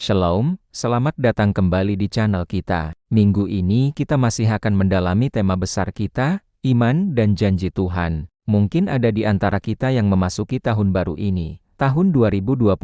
Shalom, selamat datang kembali di channel kita. Minggu ini kita masih akan mendalami tema besar kita, iman dan janji Tuhan. Mungkin ada di antara kita yang memasuki tahun baru ini, tahun 2026,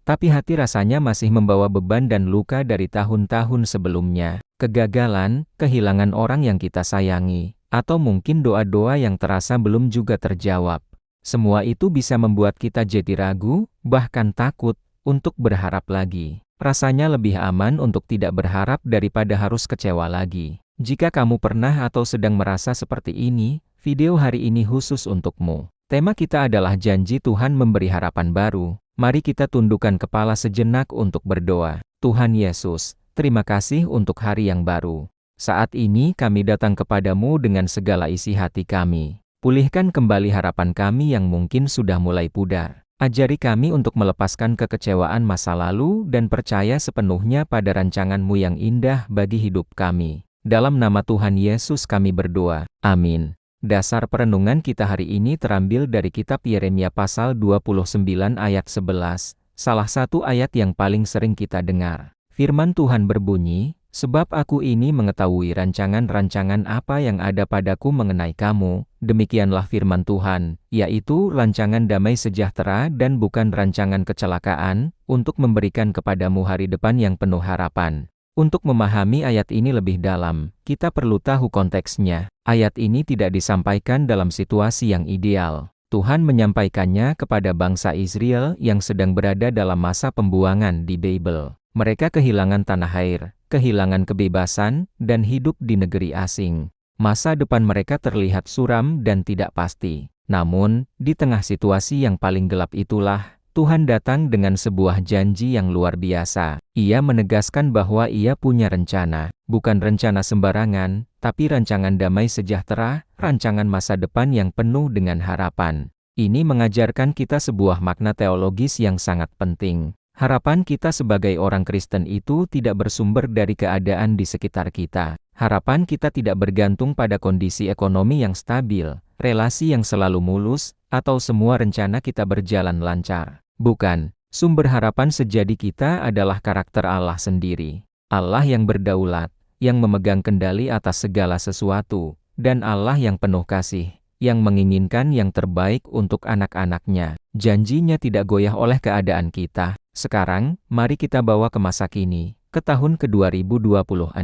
tapi hati rasanya masih membawa beban dan luka dari tahun-tahun sebelumnya. Kegagalan, kehilangan orang yang kita sayangi, atau mungkin doa-doa yang terasa belum juga terjawab. Semua itu bisa membuat kita jadi ragu, bahkan takut untuk berharap lagi. Rasanya lebih aman untuk tidak berharap daripada harus kecewa lagi. Jika kamu pernah atau sedang merasa seperti ini, video hari ini khusus untukmu. Tema kita adalah janji Tuhan memberi harapan baru. Mari kita tundukkan kepala sejenak untuk berdoa. Tuhan Yesus, terima kasih untuk hari yang baru. Saat ini kami datang kepadamu dengan segala isi hati kami. Pulihkan kembali harapan kami yang mungkin sudah mulai pudar. Ajari kami untuk melepaskan kekecewaan masa lalu dan percaya sepenuhnya pada rancangan-Mu yang indah bagi hidup kami. Dalam nama Tuhan Yesus kami berdoa. Amin. Dasar perenungan kita hari ini terambil dari kitab Yeremia pasal 29 ayat 11, salah satu ayat yang paling sering kita dengar. Firman Tuhan berbunyi, "Sebab aku ini mengetahui rancangan-rancangan apa yang ada padaku mengenai kamu, demikianlah firman Tuhan, yaitu rancangan damai sejahtera dan bukan rancangan kecelakaan, untuk memberikan kepadamu hari depan yang penuh harapan." Untuk memahami ayat ini lebih dalam, kita perlu tahu konteksnya. Ayat ini tidak disampaikan dalam situasi yang ideal. Tuhan menyampaikannya kepada bangsa Israel yang sedang berada dalam masa pembuangan di Babel. Mereka kehilangan tanah air, kehilangan kebebasan, dan hidup di negeri asing. Masa depan mereka terlihat suram dan tidak pasti. Namun, di tengah situasi yang paling gelap itulah, Tuhan datang dengan sebuah janji yang luar biasa. Ia menegaskan bahwa Ia punya rencana, bukan rencana sembarangan, tapi rancangan damai sejahtera, rancangan masa depan yang penuh dengan harapan. Ini mengajarkan kita sebuah makna teologis yang sangat penting. Harapan kita sebagai orang Kristen itu tidak bersumber dari keadaan di sekitar kita. Harapan kita tidak bergantung pada kondisi ekonomi yang stabil, relasi yang selalu mulus, atau semua rencana kita berjalan lancar. Bukan, sumber harapan sejati kita adalah karakter Allah sendiri. Allah yang berdaulat, yang memegang kendali atas segala sesuatu, dan Allah yang penuh kasih, yang menginginkan yang terbaik untuk anak-anak-Nya. Janjinya tidak goyah oleh keadaan kita. Sekarang, mari kita bawa ke masa kini, ke tahun ke-2026.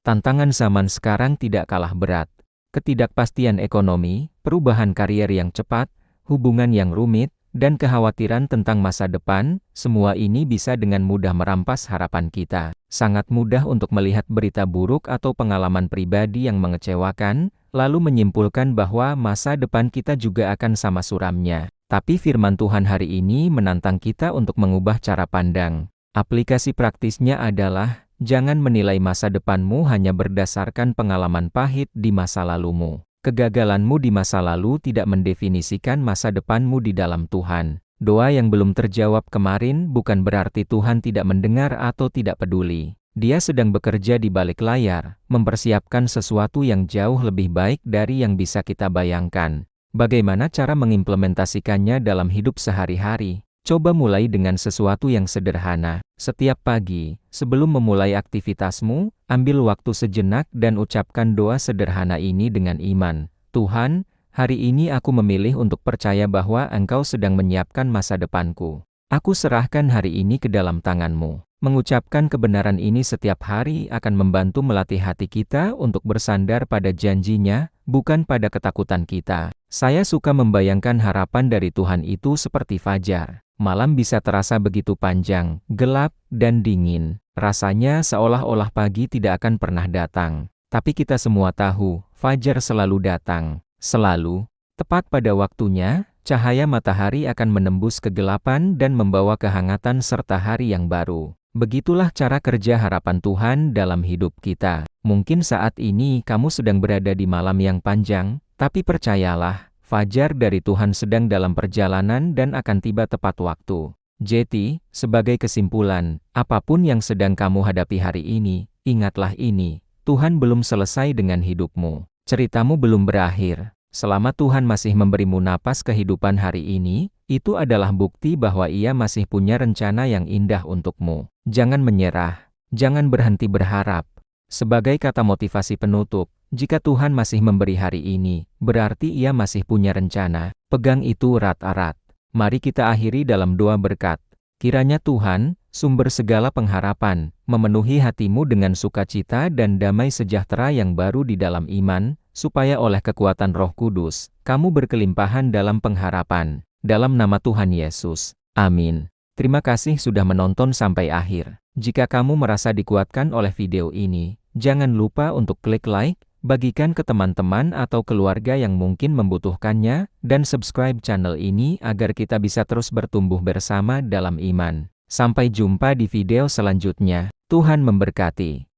Tantangan zaman sekarang tidak kalah berat. Ketidakpastian ekonomi, perubahan karier yang cepat, hubungan yang rumit, dan kekhawatiran tentang masa depan, semua ini bisa dengan mudah merampas harapan kita. Sangat mudah untuk melihat berita buruk atau pengalaman pribadi yang mengecewakan, lalu menyimpulkan bahwa masa depan kita juga akan sama suramnya. Tapi firman Tuhan hari ini menantang kita untuk mengubah cara pandang. Aplikasi praktisnya adalah, jangan menilai masa depanmu hanya berdasarkan pengalaman pahit di masa lalumu. Kegagalanmu di masa lalu tidak mendefinisikan masa depanmu di dalam Tuhan. Doa yang belum terjawab kemarin bukan berarti Tuhan tidak mendengar atau tidak peduli. Dia sedang bekerja di balik layar, mempersiapkan sesuatu yang jauh lebih baik dari yang bisa kita bayangkan. Bagaimana cara mengimplementasikannya dalam hidup sehari-hari? Coba mulai dengan sesuatu yang sederhana. Setiap pagi, sebelum memulai aktivitasmu, ambil waktu sejenak dan ucapkan doa sederhana ini dengan iman. Tuhan, hari ini aku memilih untuk percaya bahwa Engkau sedang menyiapkan masa depanku. Aku serahkan hari ini ke dalam tangan-Mu. Mengucapkan kebenaran ini setiap hari akan membantu melatih hati kita untuk bersandar pada janji-Nya, bukan pada ketakutan kita. Saya suka membayangkan harapan dari Tuhan itu seperti fajar. Malam bisa terasa begitu panjang, gelap, dan dingin. Rasanya seolah-olah pagi tidak akan pernah datang. Tapi kita semua tahu, fajar selalu datang. Selalu. Tepat pada waktunya, cahaya matahari akan menembus kegelapan dan membawa kehangatan serta hari yang baru. Begitulah cara kerja harapan Tuhan dalam hidup kita. Mungkin saat ini kamu sedang berada di malam yang panjang, tapi percayalah, fajar dari Tuhan sedang dalam perjalanan dan akan tiba tepat waktu. Jadi, sebagai kesimpulan, apapun yang sedang kamu hadapi hari ini, ingatlah ini, Tuhan belum selesai dengan hidupmu. Ceritamu belum berakhir. Selama Tuhan masih memberimu napas kehidupan hari ini, Itu adalah bukti bahwa Ia masih punya rencana yang indah untukmu. Jangan menyerah, jangan berhenti berharap. Sebagai kata motivasi penutup, jika Tuhan masih memberi hari ini, berarti Ia masih punya rencana. Pegang itu erat-erat. Mari kita akhiri dalam doa berkat. Kiranya Tuhan, sumber segala pengharapan, memenuhi hatimu dengan sukacita dan damai sejahtera yang baru di dalam iman, supaya oleh kekuatan Roh Kudus, kamu berkelimpahan dalam pengharapan. Dalam nama Tuhan Yesus. Amin. Terima kasih sudah menonton sampai akhir. Jika kamu merasa dikuatkan oleh video ini, jangan lupa untuk klik like, bagikan ke teman-teman atau keluarga yang mungkin membutuhkannya, dan subscribe channel ini agar kita bisa terus bertumbuh bersama dalam iman. Sampai jumpa di video selanjutnya. Tuhan memberkati.